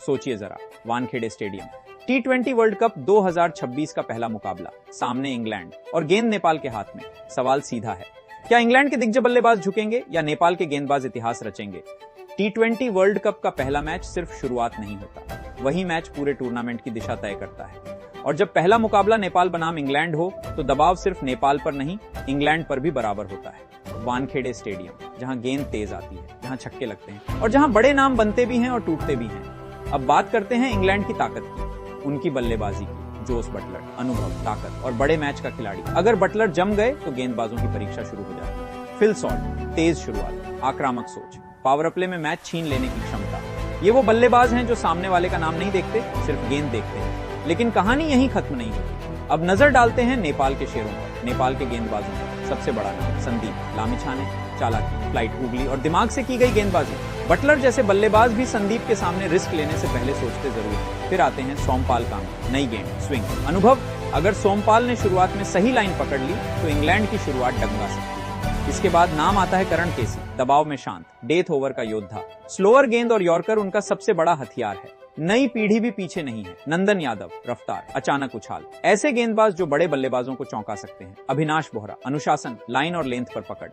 सोचिए जरा, Wankhede stadium, T20 world cup 2026 का पहला मुकाबला, सामने इंग्लैंड और गेंद नेपाल के हाथ में। सवाल सीधा है, क्या इंग्लैंड के दिग्गज बल्लेबाज झुकेंगे या नेपाल के गेंदबाज इतिहास रचेंगे? T20 वर्ल्ड कप का पहला मैच सिर्फ शुरुआत नहीं होता, वही मैच पूरे टूर्नामेंट की दिशा तय करता है। और जब पहला मुकाबला नेपाल बनाम इंग्लैंड हो तो दबाव सिर्फ नेपाल पर नहीं, इंग्लैंड पर भी बराबर होता है। वानखेड़े स्टेडियम, जहां गेंद तेज आती है, जहां छक्के लगते हैं और जहां बड़े नाम बनते भी हैं और टूटते भी हैं। अब बात करते हैं इंग्लैंड की ताकत की, उनकी बल्लेबाजी की। जोस बटलर, अनुभव, ताकत और बड़े मैच का खिलाड़ी। अगर बटलर जम गए तो गेंदबाजों की परीक्षा शुरू हो जाती है। फिल सॉल्ट, तेज शुरुआत, आक्रामक सोच, पावर प्ले में मैच छीन लेने की क्षमता। ये वो बल्लेबाज हैं जो सामने वाले का नाम नहीं देखते, सिर्फ गेंद देखते हैं। लेकिन कहानी यहीं खत्म नहीं होती। अब नजर डालते हैं नेपाल के शेरों पर, नेपाल के गेंदबाजों पर। सबसे बड़ा नाम संदीप लामिछाने, चालाकी, फ्लाइट, उगली और दिमाग से की गई गेंदबाजी। बटलर जैसे बल्लेबाज भी संदीप के सामने रिस्क लेने से पहले सोचते जरूर हैं। फिर आते हैं सोमपाल कामी, नई गेंद, स्विंग, अनुभव। अगर सोमपाल ने शुरुआत में सही लाइन पकड़ ली तो इंग्लैंड की शुरुआत डगमगा सकती है। इसके बाद नाम आता है करण केसी, दबाव में शांत, डेथ ओवर का योद्धा। स्लोअर गेंद और यॉर्कर उनका सबसे बड़ा हथियार है। नई पीढ़ी भी पीछे नहीं है। नंदन यादव, रफ्तार, अचानक उछाल, ऐसे गेंदबाज जो बड़े बल्लेबाजों को चौंका सकते हैं। अविनाश बोहरा, अनुशासन, लाइन और लेंथ पर पकड़।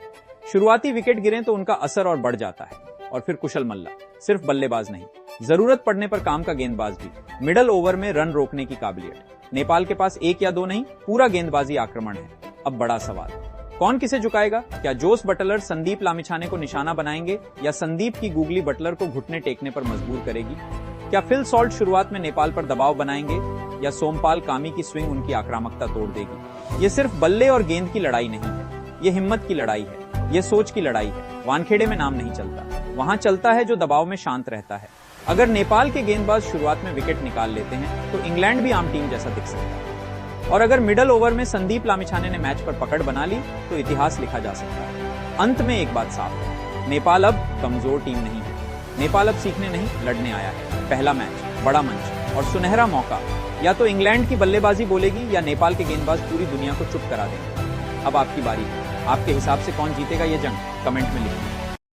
शुरुआती विकेट गिरे तो उनका असर और बढ़ जाता है। और फिर कुशल मल्ला, सिर्फ बल्लेबाज नहीं, जरूरत पड़ने पर काम का गेंदबाज भी। मिडल ओवर में रन रोकने की काबिलियत। नेपाल के पास एक या दो नहीं, पूरा गेंदबाजी आक्रमण है। अब बड़ा सवाल, कौन किसे झुकाएगा? क्या जोस बटलर संदीप लामिछाने को निशाना बनाएंगे या संदीप की गूगली बटलर को घुटने टेकने पर मजबूर करेगी? क्या फिल सॉल्ट शुरुआत में नेपाल पर दबाव बनाएंगे या सोमपाल कामी की स्विंग उनकी आक्रामकता तोड़ देगी? ये सिर्फ बल्ले और गेंद की लड़ाई नहीं है, ये हिम्मत की लड़ाई है, ये सोच की लड़ाई है। वानखेड़े में नाम नहीं चलता, वहां चलता है जो दबाव में शांत रहता है। अगर नेपाल के गेंदबाज शुरुआत में विकेट निकाल लेते हैं तो इंग्लैंड भी आम टीम जैसा दिख सकता है। और अगर मिडल ओवर में संदीप लामिछाने ने मैच पर पकड़ बना ली तो इतिहास लिखा जा सकता है। अंत में एक बात साफ है, नेपाल अब कमजोर टीम नहीं है। नेपाल अब सीखने नहीं, लड़ने आया है। पहला मैच, बड़ा मंच और सुनहरा मौका। या तो इंग्लैंड की बल्लेबाजी बोलेगी या नेपाल के गेंदबाज पूरी दुनिया को चुप करा देंगे। अब आपकी बारी है। आपके हिसाब से कौन जीतेगा ये जंग? कमेंट में लिखिए।